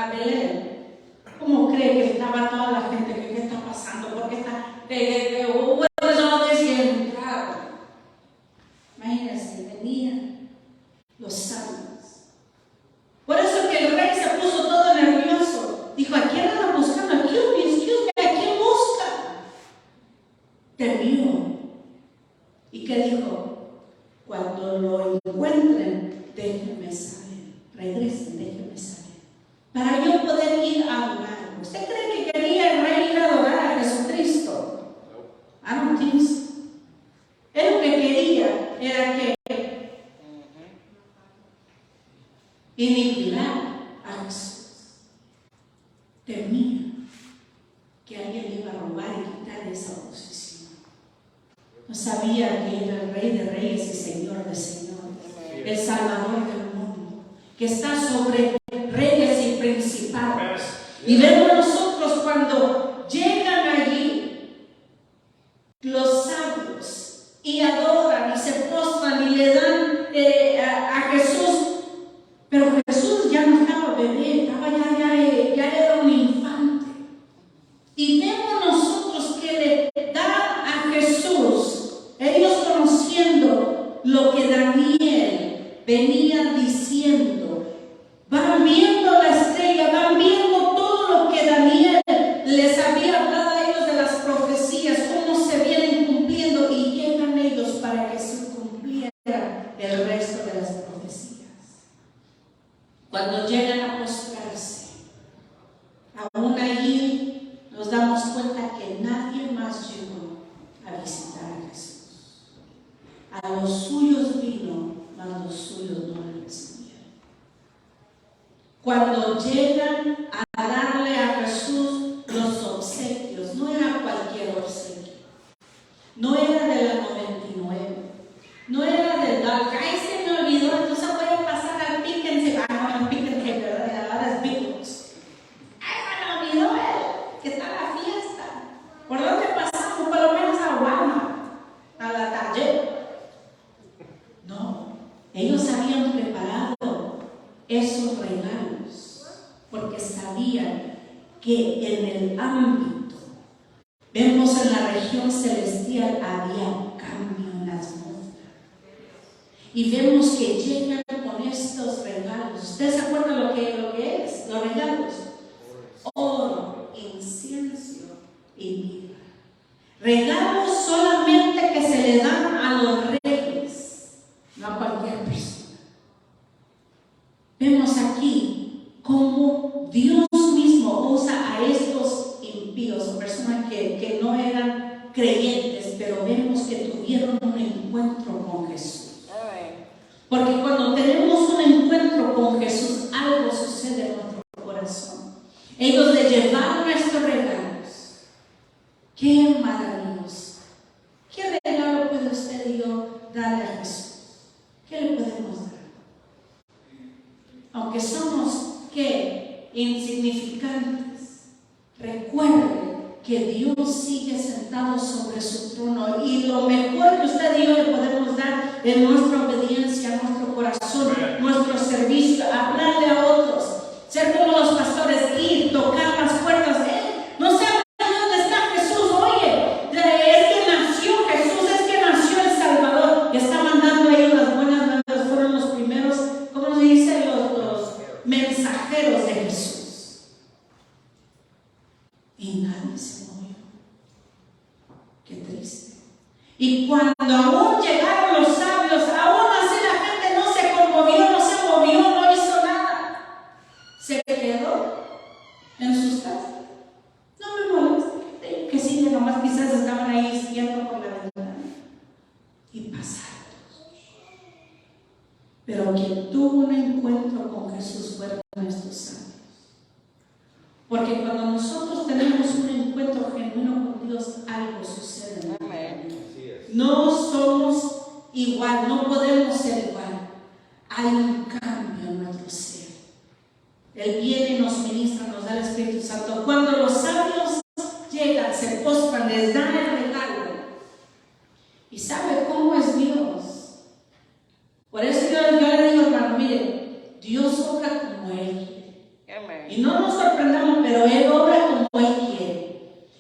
[SPEAKER 1] a Belén, ¿cómo cree que estaba toda la gente? ¿Qué está pasando? ¿Por qué está? Hubo desórdenes y entraron. Imagínense, venían los sabios. Por eso que el rey se puso todo nervioso. Dijo, ¿a quién andan buscando? ¿A quién buscan? Temió. ¿Y qué dijo? Cuando lo encuentren, déjenme saber. Regresen, déjenme saber. Para yo poder ir a adorar. ¿Usted cree que quería el rey ir a adorar a Jesucristo? I don't think so. Él lo que quería era que iniquilar a Jesús. Temía que alguien iba a robar y quitar esa posición. No sabía que era el Rey de Reyes y Señor de Señores, el Salvador del mundo, que está sobre reyes y principados. Y vemos nosotros cuando llegan allí los sabios y adoran y se postran y le dan a Jesús. Pero Jesús ya no estaba bebé, ya era un infante. Y vemos nosotros que le dan a Jesús, ellos conociendo lo que Daniel venía diciendo, van viendo la estrella, van viendo todo lo que Daniel les había hablado a ellos de las profecías, cómo se vienen cumpliendo, y llegan ellos para que se cumpliera el resto de las profecías. Cuando llegan a postrarse, aún allí nos damos cuenta que nadie más llegó a visitar a Jesús. A los suyos vino, mas los suyos no le recibieron. Cuando llegan a darle a Jesús los obsequios, no era cualquier obsequio, no era de la 99, no era del dog. Ay, se me olvidó, entonces voy a pasar al Píquense. No, Píquense, ¿verdad? Ahora es Bigos. Ay, se me olvidó que está la fiesta. ¿Por dónde pasamos? Por lo menos a Walmart, a la Target. No, ellos habían preparado esos regalos porque sabían que en el ámbito, vemos en la región celestial, había cambio en las atmósfera. Y vemos que llegan con estos regalos. ¿Ustedes se acuerdan lo que es? Los regalos: oro, incienso y mirra. Regalos solamente que se le dan a los reyes, no a cualquier persona. Vemos aquí cómo Dios mismo usa a estos impíos, o personas que no eran creyentes, pero vemos que tuvieron un encuentro con Jesús. Porque cuando tenemos un encuentro con Jesús, algo sucede en nuestro corazón. Ellos le llevaron estos regalos. ¡Qué maravilloso! ¿Qué regalo puede usted y yo darle a Jesús? ¿Qué le podemos dar? Aunque somos, ¿qué?, insignificantes, recuerde que Dios sigue sentado sobre su trono, y lo mejor que usted y yo le podemos dar es nuestra obediencia, nuestro corazón, nuestro servicio, hablarle a otros, ser como los pastores, ir, tocar las puertas. No sabe dónde está Jesús. Oye, es que nació Jesús, es que nació el Salvador, y está mandando a ellos las buenas nuevas. Fueron los primeros, ¿cómo se dice? Los mensajeros de Jesús. Y nadie se movió. Qué triste. Y cuando aún llegaron los sabios, aún así la gente no se conmovió, no se movió, no hizo nada. Se quedó en sus casas. No me molesta que sí, nomás quizás estaban ahí siguiendo por la ventana y pasaron. Pero quien tuvo un encuentro con Jesús fueron estos sabios. Porque cuando nosotros tenemos un encuentro genuino con Dios, algo sucede. No somos igual, no podemos ser igual. Hay un cambio en nuestro ser. Él viene y nos ministra, nos da el Espíritu Santo. Cuando los sabios llegan, se postran, les dan el regalo. ¿Y sabe cómo es Dios? Por eso yo le digo, hermano, mire, Dios obra como Él quiere. Y no nos sorprendamos, pero Él obra como Él quiere.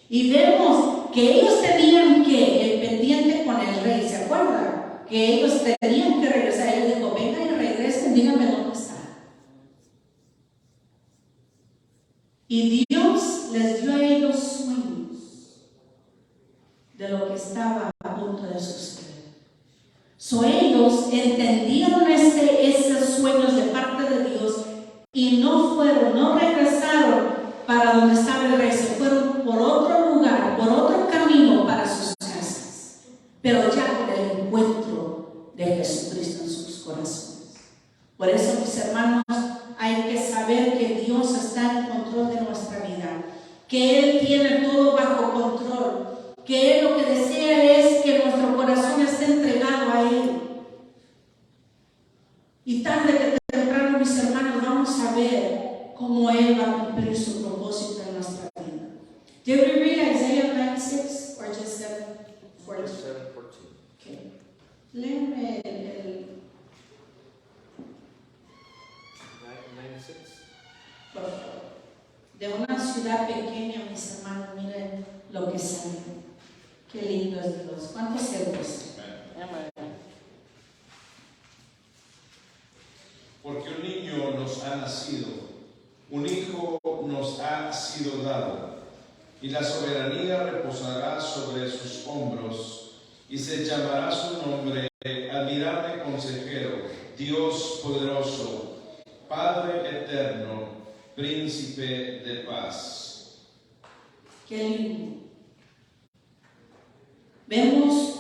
[SPEAKER 1] Y vemos que ellos tenían que el pendiente con el rey, ¿se acuerdan? Que ellos tenían que regresar. Él dijo, vengan y regresen, díganme dónde está. Y Dios les dio a ellos sueños de lo que estaba a punto de suceder. Ellos entendieron esos sueños de parte de Dios y no regresaron para donde estaba el rey, se fueron por otro lugar, por otro camino para sus casas, pero ya con el encuentro de Jesucristo en sus corazones. Por eso, mis hermanos, hay que saber que Dios está en control de nuestra vida, que Él tiene todo bajo control, que Él lo que desea es que nuestro corazón esté entregado a Él. Y tarde que temprano, mis hermanos, vamos a ver cómo Él va a cumplir su propósito en nuestra vida. Did we read Isaiah 96 or just 7:14?
[SPEAKER 3] 7:14.
[SPEAKER 1] Okay. Léeme el
[SPEAKER 3] 96.
[SPEAKER 1] por favor. De una ciudad pequeña, mis hermanos, miren lo que sale. Qué lindo es Dios. ¿Cuántos celos?
[SPEAKER 2] Porque un niño nos ha nacido, un hijo nos ha sido dado, y la soberanía reposará sobre sus hombros, y se llamará su nombre Admirable Consejero, Dios Poderoso, Padre Eterno, Príncipe de Paz.
[SPEAKER 1] Qué lindo. Vemos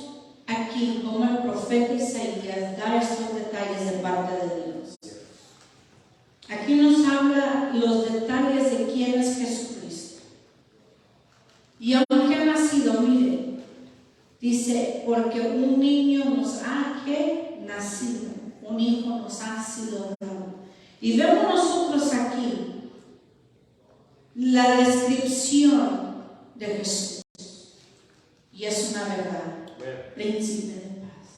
[SPEAKER 1] aquí cómo el profeta Isaías da estos detalles de parte de Dios. Aquí nos habla los detalles de quién es Jesucristo. Y aunque ha nacido, mire, dice, porque un niño nos ha nacido, un hijo nos ha sido dado. Y vemos nosotros aquí la descripción de Jesús. Y es una verdad, príncipe de paz.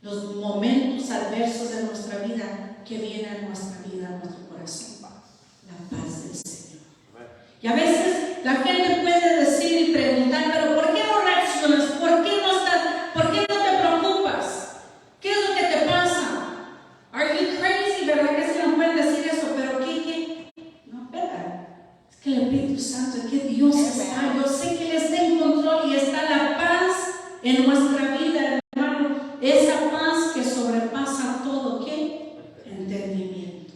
[SPEAKER 1] Los momentos adversos de nuestra vida que vienen a nuestra vida, a nuestro corazón, la paz del Señor. Y a veces la gente puede decir y preguntar, pero ¿por qué no reaccionas? ¿Por qué no te preocupas? ¿Qué es lo que te pasa? Are you crazy? ¿Verdad que se nos pueden decir eso? Pero ¿qué? No, espera. Es que el Espíritu Santo, es que Dios está. Yo sé que Él está en control y está la paz en nuestra vida, hermano. Esa paz que sobrepasa todo, ¿qué? Entendimiento.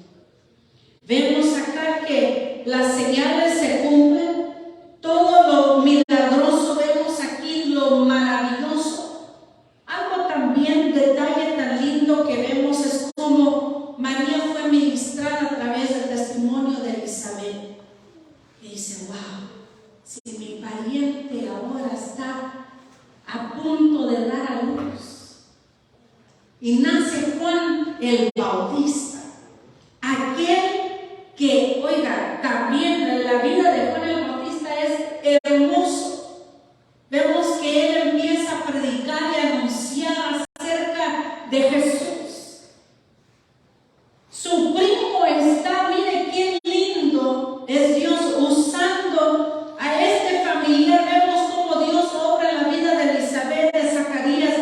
[SPEAKER 1] Vemos acá que las señales se cumplen, todo lo milagroso, vemos aquí lo maravilloso. Algo también, detalle tan lindo que vemos es como María fue ministrada a través del testimonio de Elizabeth. Y dice, wow, si mi pariente ahora está a punto de dar a luz y nace Juan el Bautista, aquel que, oiga, también la vida de Juan el Bautista es hermoso. Vemos que él empieza a predicar y a anunciar acerca de Jesús. Su primo está, mire qué lindo es Dios usando a este familiar. Vemos cómo Dios obra en la vida de Elizabeth, de Zacarías,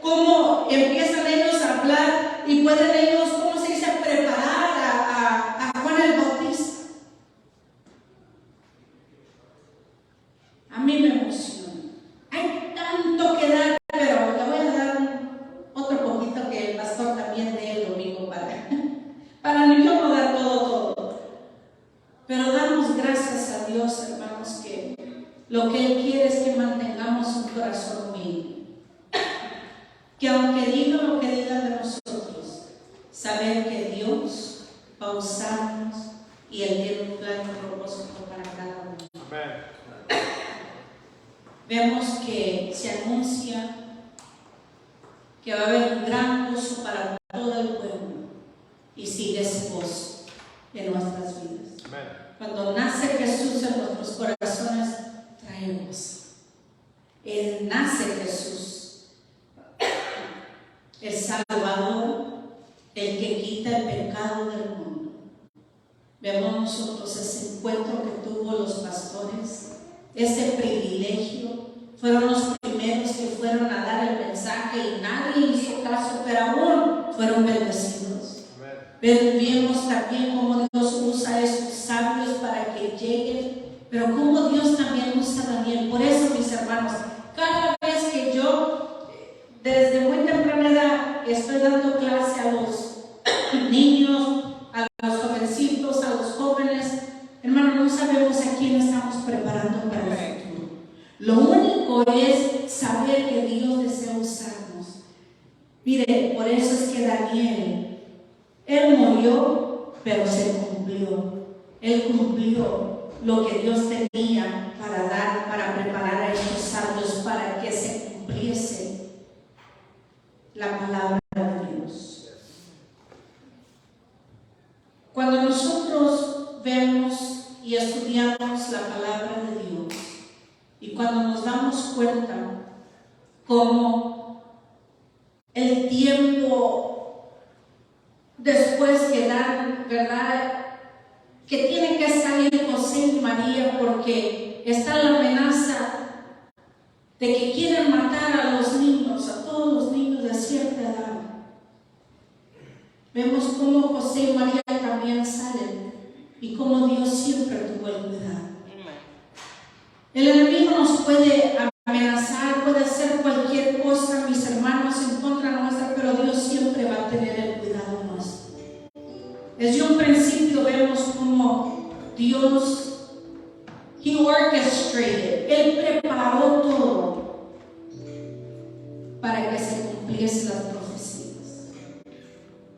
[SPEAKER 1] cómo empiezan ellos a hablar y pueden ellos, ¿cómo se dice?, preparar a Juan el Bautista. A mí me emociona. Hay tanto que dar, pero le voy a dar otro poquito que el pastor también dé el domingo para yo no dar todo. Pero damos gracias a Dios, hermanos, que lo que Él quiere es que mantengamos un corazón humilde. Que aunque diga lo que diga de nosotros, saber que Dios va a usarnos y Él tiene un plan y propósito para cada uno.
[SPEAKER 3] Amén.
[SPEAKER 1] Vemos que se anuncia que va a haber un gran gozo para todo el pueblo y sigue ese gozo en nuestras vidas.
[SPEAKER 3] Amén.
[SPEAKER 1] Cuando nace Jesús en nuestros corazones, trae gozo. Él nace Jesús, el Salvador, el que quita el pecado del mundo. Vemos nosotros ese encuentro que tuvo los pastores, ese privilegio. Fueron los primeros que fueron a dar el mensaje y nadie hizo caso, pero aún fueron bendecidos. Vemos también cómo Dios usa a esos sabios para que lleguen, pero cómo Dios también usa a Daniel. Por eso, mis hermanos, cada vez que yo, desde muy temprana edad, estoy dando clase a los niños, a los jovencitos, a los jóvenes, hermanos, no sabemos a quién estamos preparando para el futuro. Lo único es saber que Dios desea usarnos. Mire, por eso es que Daniel, él murió, pero se cumplió. Él cumplió lo que Dios tenía para dar, para preparar a estos sabios, para que se cumpliese la palabra de Dios. Cuando nosotros vemos y estudiamos la palabra de Dios, y cuando nos damos cuenta cómo el tiempo después que dan, ¿verdad?, que tienen que salir José y María porque está la amenaza de que quieren matar a los niños, a todos los niños de cierta edad. Vemos cómo José y María también salen y cómo Dios siempre tuvo el cuidado. El enemigo nos puede amenazar, puede hacer cualquier cosa, mis hermanos, en contra nuestra, pero Dios siempre va a tener el cuidado nuestro. Desde un principio vemos cómo Dios, He orchestrated, Él preparó todo para que se cumpliesen las profecías.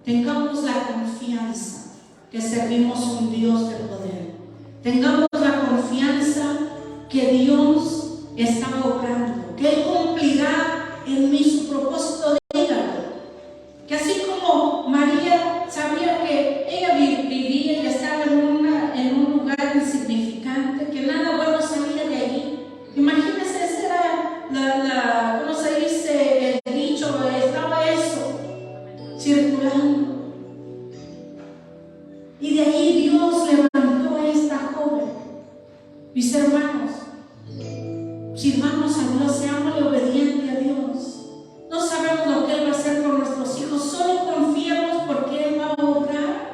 [SPEAKER 1] Tengamos la confianza que servimos un Dios de poder. Tengamos la confianza que Dios está obrando, que Él cumplirá en mí su propósito. Dígalo. Que así como María sabía que ella vivía y estaba en un lugar insignificante, que nada bueno salía de allí. Imagínense, esa era ¿cómo se dice? El dicho, estaba eso circulando. Y de ahí Dios levantó a esta joven. Mis hermanos, sirvamos a Dios, seamos obedientes a Dios. No sabemos lo que Él va a hacer con nuestros hijos, solo confiemos porque Él va a obrar.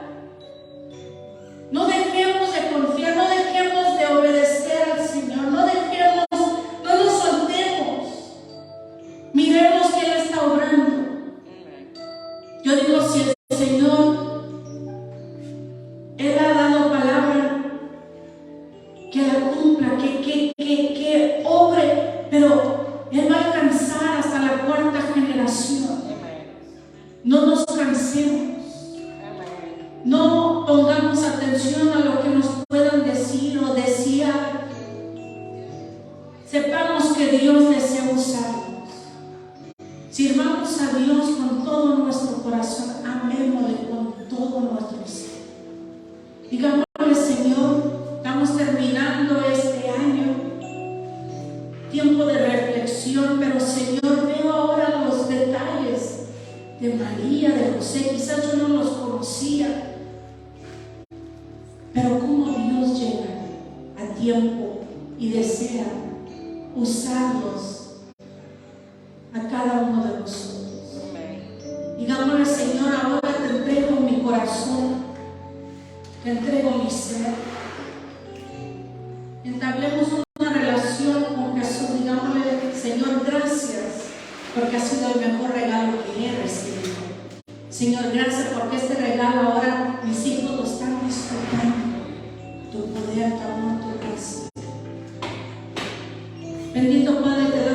[SPEAKER 1] No dejemos de confiar, no dejemos de obedecer al Señor, no nos soltemos. Miremos que Él está obrando. Yo digo, si el Señor, Él ha dado palabra, que la cumpla, que obre, pero Él va a alcanzar hasta la cuarta generación. No nos cansemos. No pongamos atención a lo que nos puedan decir o desear. Sepamos que Dios desea usarnos. Sirvamos a Dios con todo nuestro corazón. Amémosle con todo nuestro ser. Digámosle, Señor, estamos terminando este año, tiempo de reflexión, pero Señor, veo ahora los detalles de María, de José. Quizás yo no los conocía, pero cómo Dios llega a tiempo y desea usarlos a cada uno de nosotros. Digámosle, Señor, ahora te entrego mi corazón, te entrego mi ser. Entablemos una relación con Jesús. Digámosle, Señor, gracias porque ha sido el mejor regalo que he recibido. Señor, gracias porque este regalo ahora mis hijos lo están disfrutando. Tu poder, tu amor, tu gracia. Bendito Padre, te